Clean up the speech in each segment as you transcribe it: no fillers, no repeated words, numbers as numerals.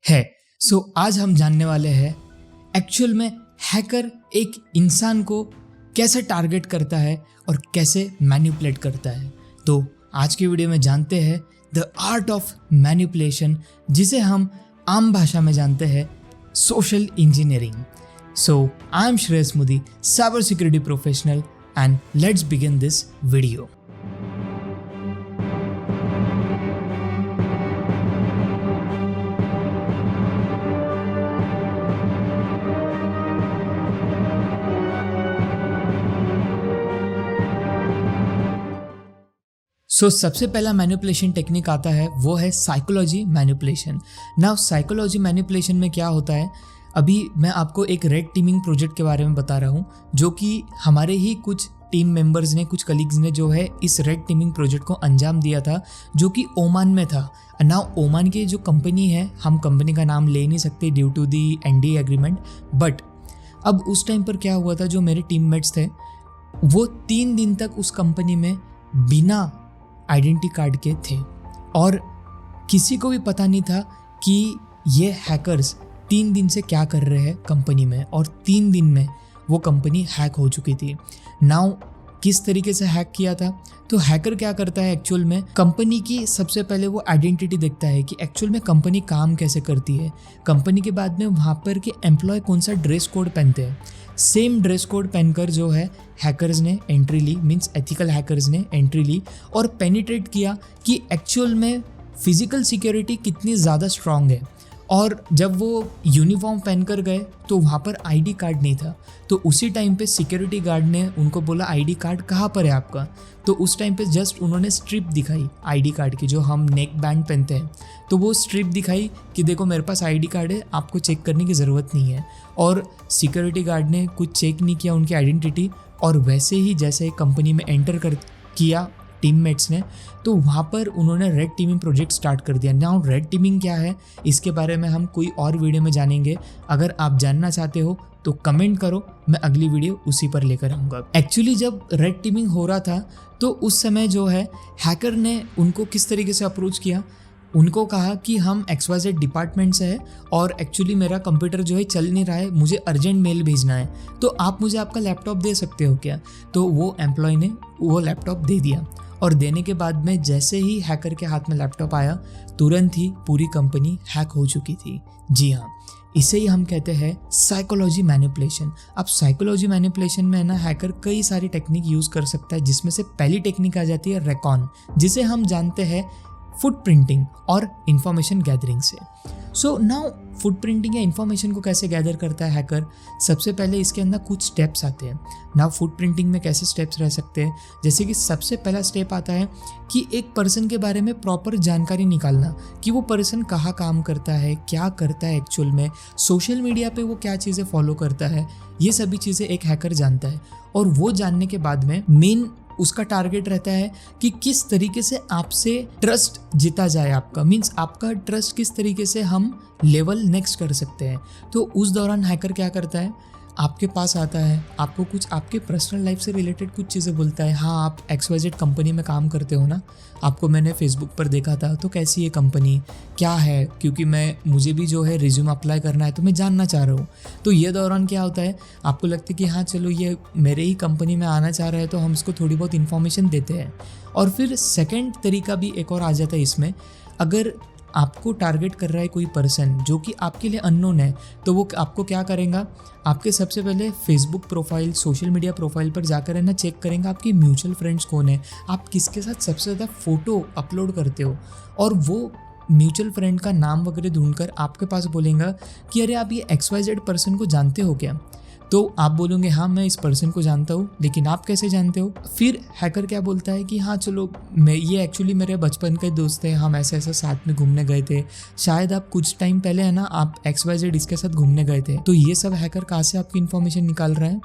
है। आज हम जानने वाले हैं एक्चुअल में हैकर एक इंसान को कैसे टारगेट करता है और कैसे मैनिपुलेट करता है। तो आज की वीडियो में जानते हैं द आर्ट ऑफ मैनिपुलेशन, जिसे हम आम भाषा में जानते हैं social engineering. I am Shreyas Modi, cyber security professional, and let's begin this video. सबसे पहला मैनिपुलेशन टेक्निक आता है, वो है psychology manipulation. Now psychology manipulation में क्या होता है, अभी मैं आपको एक रेड टीमिंग प्रोजेक्ट के बारे में बता रहा हूँ, जो कि हमारे ही कुछ टीम मेंबर्स ने, कुछ कलीग्स ने जो है इस रेड टीमिंग प्रोजेक्ट को अंजाम दिया था, जो कि ओमान में था। नाउ ओमान की जो कंपनी है, हम कंपनी का नाम ले नहीं सकते due to the NDA agreement, but अब उस टाइम पर क्या हुआ था, जो मेरे टीममेट्स थे वो 3 दिन तक उस कंपनी में बिना आइडेंटिटी कार्ड के थे और किसी को भी पता नहीं था कि ये हैकर्स 3 दिन से क्या कर रहे हैं कंपनी में, और 3 दिन में वो कंपनी हैक हो चुकी थी। नाउ किस तरीके से हैक किया था, तो हैकर क्या करता है एक्चुअल में, कंपनी की सबसे पहले वो आइडेंटिटी देखता है कि एक्चुअल में कंपनी काम कैसे करती है। कंपनी के बाद में वहाँ पर के एम्प्लॉय कौन सा ड्रेस कोड पहनते हैं, सेम ड्रेस कोड पहनकर जो है हैकर्स ने एंट्री ली, मीन्स एथिकल हैकर्स ने एंट्री ली और पेनिट्रेट किया कि एक्चुअल में फिजिकल सिक्योरिटी कितनी ज़्यादा स्ट्रांग है। और जब वो यूनिफॉर्म पहनकर गए तो वहाँ पर ID कार्ड नहीं था, तो उसी टाइम पे सिक्योरिटी गार्ड ने उनको बोला ID कार्ड कहाँ पर है आपका, तो उस टाइम पे जस्ट उन्होंने स्ट्रिप दिखाई ID कार्ड की, जो हम नेक बैंड पहनते हैं, तो वो स्ट्रिप दिखाई कि देखो मेरे पास ID कार्ड है, आपको चेक करने की ज़रूरत नहीं है। और सिक्योरिटी गार्ड ने कुछ चेक नहीं किया उनकी आइडेंटिटी, और वैसे ही जैसे कंपनी में एंटर किया टीममेट्स ने, तो वहाँ पर उन्होंने रेड टीमिंग प्रोजेक्ट स्टार्ट कर दिया। नाउ रेड टीमिंग क्या है, इसके बारे में हम कोई और वीडियो में जानेंगे। अगर आप जानना चाहते हो तो कमेंट करो, मैं अगली वीडियो उसी पर लेकर आऊँगा। एक्चुअली जब रेड टीमिंग हो रहा था तो उस समय जो है हैकर ने उनको किस तरीके से अप्रोच किया, उनको कहा कि हम XYZ डिपार्टमेंट से है और एक्चुअली मेरा कंप्यूटर जो है चल नहीं रहा है, मुझे अर्जेंट मेल भेजना है, तो आप मुझे आपका लैपटॉप दे सकते हो क्या। तो वो एम्प्लॉय ने वो लैपटॉप दे दिया, और देने के बाद में जैसे ही हैकर के हाथ में लैपटॉप आया, तुरंत ही पूरी कंपनी हैक हो चुकी थी। जी हाँ, इसे ही हम कहते हैं साइकोलॉजी मैनिपुलेशन। अब साइकोलॉजी मैनिपुलेशन में ना हैकर कई सारी टेक्निक यूज़ कर सकता है, जिसमें से पहली टेक्निक आ जाती है रेकॉन, जिसे हम जानते हैं फुटप्रिंटिंग और इंफॉर्मेशन गैदरिंग से। नाउ फुटप्रिंटिंग या इंफॉर्मेशन को कैसे गैदर करता है हैकर, सबसे पहले इसके अंदर कुछ स्टेप्स आते हैं। नाउ फुटप्रिंटिंग में कैसे स्टेप्स रह सकते हैं, जैसे कि सबसे पहला स्टेप आता है कि एक पर्सन के बारे में प्रॉपर जानकारी निकालना, कि वो पर्सन कहाँ काम करता है, क्या करता है एक्चुअल में, सोशल मीडिया पे वो क्या चीज़ें फॉलो करता है, ये सभी चीज़ें एक हैकर जानता है। और वो जानने के बाद में मेन उसका टारगेट रहता है कि किस तरीके से आपसे ट्रस्ट जीता जाए आपका, मीन्स आपका ट्रस्ट किस तरीके से हम लेवल नेक्स्ट कर सकते हैं। तो उस दौरान हैकर क्या करता है, आपके पास आता है, आपको कुछ आपके पर्सनल लाइफ से रिलेटेड कुछ चीज़ें बोलता है। हाँ, आप XYZ कंपनी में काम करते हो ना, आपको मैंने फेसबुक पर देखा था, तो कैसी है कंपनी, क्या है, क्योंकि मुझे भी जो है रिज्यूम अप्लाई करना है, तो मैं जानना चाह रहा हूँ। तो ये दौरान क्या होता है, आपको लगता है कि हाँ चलो ये मेरे ही कंपनी में आना चाह रहा है, तो हम इसको थोड़ी बहुत इन्फॉर्मेशन देते हैं। और फिर सेकेंड तरीका भी एक और आ जाता है इसमें, अगर आपको टारगेट कर रहा है कोई पर्सन जो कि आपके लिए अननोन है, तो वो आपको क्या करेगा, आपके सबसे पहले Facebook profile, social media profile पर जाकर है ना चेक करेंगे आपके म्यूचुअल फ्रेंड्स कौन है, आप किसके साथ सबसे ज़्यादा फ़ोटो अपलोड करते हो, और वो म्यूचुअल फ्रेंड का नाम वगैरह ढूंढकर आपके पास बोलेगा कि अरे आप ये XYZ पर्सन को जानते हो क्या। तो आप बोलोगे हाँ मैं इस पर्सन को जानता हूँ, लेकिन आप कैसे जानते हो। फिर हैकर क्या बोलता है कि हाँ चलो ये एक्चुअली मेरे बचपन के दोस्त हैं, हम ऐसे साथ में घूमने गए थे, शायद आप कुछ टाइम पहले है ना आप XYZ इसके साथ घूमने गए थे। तो ये सब हैकर कहाँ से आपकी इन्फॉर्मेशन निकाल रहा है,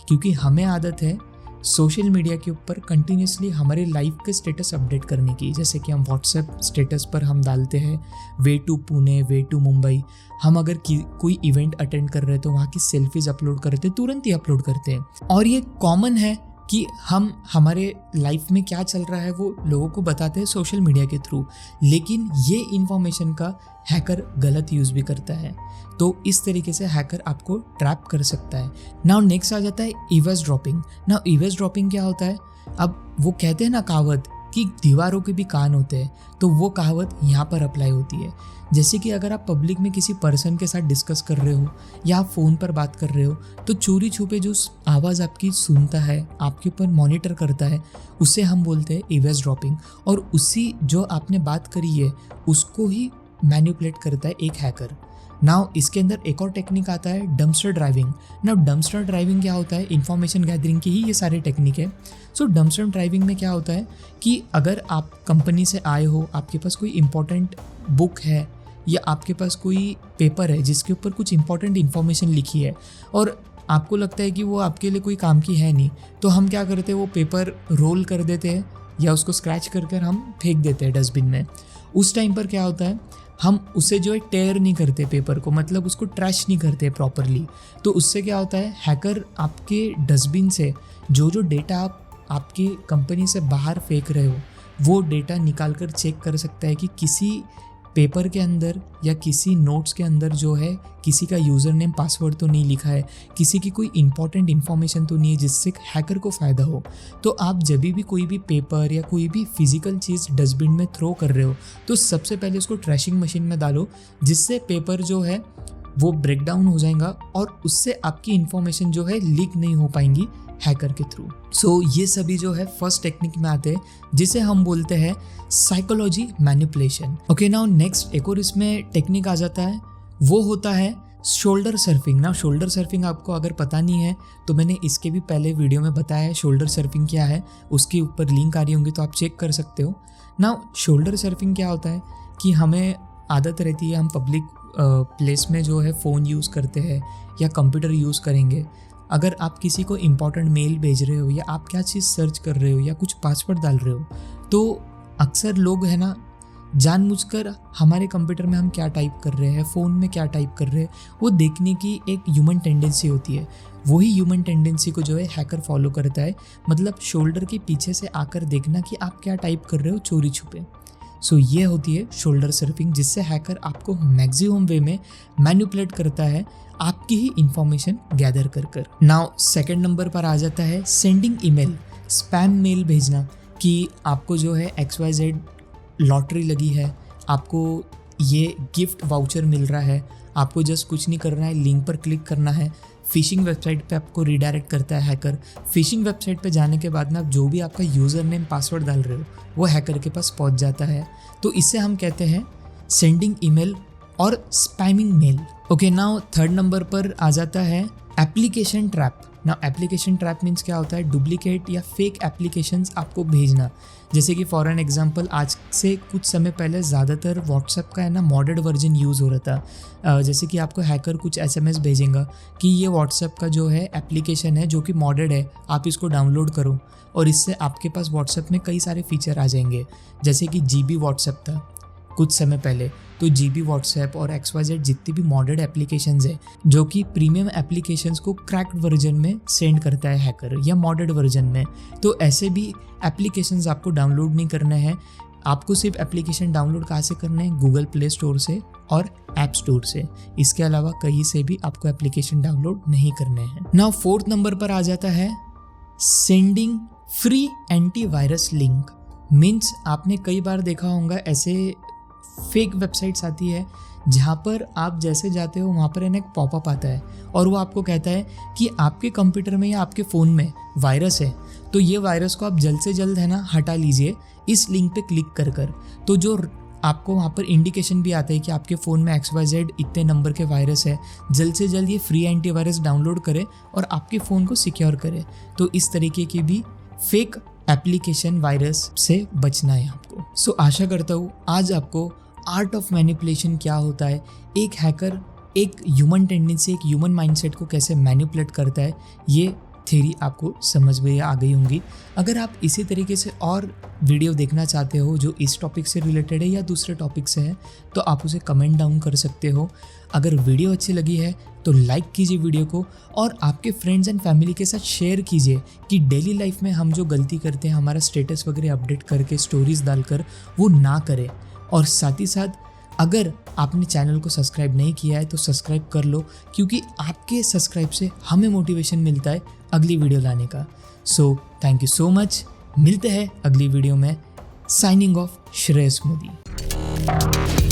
क्योंकि हमें आदत है सोशल मीडिया के ऊपर कंटिन्यूसली हमारे लाइफ के स्टेटस अपडेट करने की। जैसे कि हम व्हाट्सएप स्टेटस पर हम डालते हैं way to Pune, way to Mumbai. हम अगर कोई इवेंट अटेंड कर रहे हैं तो वहाँ की सेल्फीज अपलोड करते हैं, तुरंत ही अपलोड करते हैं। और ये कॉमन है कि हम हमारे लाइफ में क्या चल रहा है वो लोगों को बताते हैं सोशल मीडिया के थ्रू, लेकिन ये इन्फॉर्मेशन का हैकर गलत यूज़ भी करता है। तो इस तरीके से हैकर आपको ट्रैप कर सकता है। नाउ नेक्स्ट आ जाता है ईवेस ड्रॉपिंग। नाउ ईवेस ड्रॉपिंग क्या होता है? अब वो कहते हैं ना कहावत कि दीवारों के भी कान होते हैं, तो वो कहावत यहाँ पर अप्लाई होती है। जैसे कि अगर आप पब्लिक में किसी पर्सन के साथ डिस्कस कर रहे हो या आप फ़ोन पर बात कर रहे हो, तो चोरी छुपे जो आवाज़ आपकी सुनता है, आपके ऊपर मॉनिटर करता है, उसे हम बोलते हैं ईवेस ड्रॉपिंग। और उसी जो आपने बात करी है उसको ही मैनिपुलेट करता है एक हैकर। नाउ इसके अंदर एक और टेक्निक आता है dumpster driving. Now dumpster driving क्या होता है? इंफॉर्मेशन गैदरिंग की ही ये सारी टेक्निक है। सो डम्पस्टर ड्राइविंग में क्या होता है कि अगर आप कंपनी से आए हो, आपके पास कोई इंपॉर्टेंट बुक है या आपके पास कोई पेपर है जिसके ऊपर कुछ इंपॉर्टेंट इन्फॉर्मेशन लिखी है और आपको लगता है कि वो आपके लिए कोई काम की है नहीं, तो हम क्या करते हैं, वो पेपर रोल कर देते हैं या उसको स्क्रैच कर कर हम फेंक देते हैं डस्टबिन में। उस टाइम पर क्या होता है, हम उसे जो है टेयर नहीं करते पेपर को, मतलब उसको ट्रैश नहीं करते प्रॉपरली। तो उससे क्या होता है, हैकर आपके डस्टबिन से जो जो डेटा आप आपकी कंपनी से बाहर फेंक रहे हो वो डेटा निकाल कर चेक कर सकता है कि किसी पेपर के अंदर या किसी नोट्स के अंदर जो है किसी का यूज़र नेम पासवर्ड तो नहीं लिखा है, किसी की कोई इंपॉर्टेंट इन्फॉर्मेशन तो नहीं है जिससे हैकर को फ़ायदा हो। तो आप जब भी कोई भी पेपर या कोई भी फिजिकल चीज़ डस्टबिन में थ्रो कर रहे हो तो सबसे पहले उसको ट्रैशिंग मशीन में डालो, जिससे पेपर जो है वो ब्रेक डाउन हो जाएगा और उससे आपकी इन्फॉर्मेशन जो है लीक नहीं हो पाएंगी हैकर के थ्रू। सो ये सभी जो है फर्स्ट टेक्निक में आते हैं जिसे हम बोलते हैं psychology manipulation. Okay, now next एक और इसमें टेक्निक आ जाता है, वो होता है शोल्डर सर्फिंग। ना शोल्डर सर्फिंग आपको अगर पता नहीं है तो मैंने इसके भी पहले वीडियो में बताया है शोल्डर सर्फिंग क्या है, उसके ऊपर लिंक आ रही होंगी तो आप चेक कर सकते हो। ना शोल्डर सर्फिंग क्या होता है कि हमें आदत रहती है हम पब्लिक प्लेस में जो है फ़ोन यूज़ करते हैं या कंप्यूटर यूज़ करेंगे। अगर आप किसी को इम्पॉर्टेंट मेल भेज रहे हो या आप क्या चीज़ सर्च कर रहे हो या कुछ पासवर्ड डाल रहे हो, तो अक्सर लोग है ना जानबूझकर हमारे कंप्यूटर में हम क्या टाइप कर रहे हैं, फ़ोन में क्या टाइप कर रहे हैं, वो देखने की एक ह्यूमन टेंडेंसी होती है। वही ह्यूमन टेंडेंसी को जो है हैकर फॉलो करता है, मतलब शोल्डर के पीछे से आकर देखना कि आप क्या टाइप कर रहे हो चोरी छुपे। सो ये होती है शोल्डर सर्फिंग, जिससे हैकर आपको मैक्सिमम वे में मैनिपुलेट करता है आपकी ही इंफॉर्मेशन गैदर कर कर। नाउ सेकंड नंबर पर आ जाता है सेंडिंग ईमेल, स्पैम मेल भेजना कि आपको जो है XYZ लॉटरी लगी है, आपको ये गिफ्ट वाउचर मिल रहा है, आपको जस्ट कुछ नहीं करना है, लिंक पर क्लिक करना है। फिशिंग वेबसाइट पे आपको रिडायरेक्ट करता है हैकर। फिशिंग वेबसाइट पे जाने के बाद में आप जो भी आपका यूज़र नेम पासवर्ड डाल रहे हो वो हैकर के पास पहुंच जाता है। तो इससे हम कहते हैं सेंडिंग ईमेल और spamming mail. Okay, now third number पर आ जाता है application trap. Now application trap means क्या होता है, डुप्लीकेट या फेक एप्लीकेशंस आपको भेजना। जैसे कि फॉर एन एग्जांपल आज से कुछ समय पहले ज़्यादातर व्हाट्सएप का है ना मॉडेड वर्जन यूज़ हो रहा था। जैसे कि आपको हैकर कुछ SMS भेजेगा कि ये व्हाट्सएप का जो है एप्लीकेशन है जो कि मॉडेड है, आप इसको डाउनलोड करो, और इससे आपके पास व्हाट्सएप में कई सारे फीचर आ जाएंगे। जैसे कि GB व्हाट्सएप था कुछ समय पहले, तो GB व्हाट्सएप और XYZ जितनी भी मॉडेड एप्लीकेशंस है जो कि प्रीमियम एप्लीकेशंस को क्रैक्ड वर्जन में सेंड करता है हैकर या मॉडेड वर्जन में, तो ऐसे भी एप्लीकेशंस आपको डाउनलोड नहीं करने हैं। आपको सिर्फ एप्लीकेशन डाउनलोड कहाँ से करने हैं, गूगल प्ले स्टोर से और ऐप स्टोर से। इसके अलावा कहीं से भी आपको एप्लीकेशन डाउनलोड नहीं करने हैं। नाउ फोर्थ नंबर पर आ जाता है sending free antivirus link. Means आपने कई बार देखा होगा ऐसे फेक वेबसाइट्स आती है जहाँ पर आप जैसे जाते हो वहाँ पर एक पॉपअप आता है और वो आपको कहता है कि आपके कंप्यूटर में या आपके फ़ोन में वायरस है, तो ये वायरस को आप जल्द से जल्द है ना हटा लीजिए इस लिंक पे क्लिक कर कर। तो जो आपको वहाँ पर इंडिकेशन भी आता है कि आपके फ़ोन में XYZ इतने नंबर के वायरस है, जल्द से जल्द ये फ्री एंटीवायरस डाउनलोड करे और आपके फ़ोन को सिक्योर करे। तो इस तरीके की भी फेक एप्लीकेशन वायरस से बचना है आपको। सो आशा करता हूँ आज आपको आर्ट ऑफ मैनिपुलेशन क्या होता है, एक हैकर एक ह्यूमन टेंडेंसी, एक ह्यूमन माइंडसेट को कैसे मैनिपुलेट करता है, ये थ्योरी आपको समझ में आ गई होंगी। अगर आप इसी तरीके से और वीडियो देखना चाहते हो जो इस टॉपिक से रिलेटेड है या दूसरे टॉपिक से है, तो आप उसे कमेंट डाउन कर सकते हो। अगर वीडियो अच्छी लगी है तो लाइक कीजिए वीडियो को और आपके फ्रेंड्स एंड फैमिली के साथ शेयर कीजिए कि डेली लाइफ में हम जो गलती करते हैं, हमारा स्टेटस वगैरह अपडेट करके स्टोरीज डालकर, वो ना करें। और साथ ही साथ अगर आपने चैनल को सब्सक्राइब नहीं किया है तो सब्सक्राइब कर लो, क्योंकि आपके सब्सक्राइब से हमें मोटिवेशन मिलता है अगली वीडियो लाने का। So thank you so much. मिलते हैं अगली वीडियो में। Signing off, Shreyas Modi.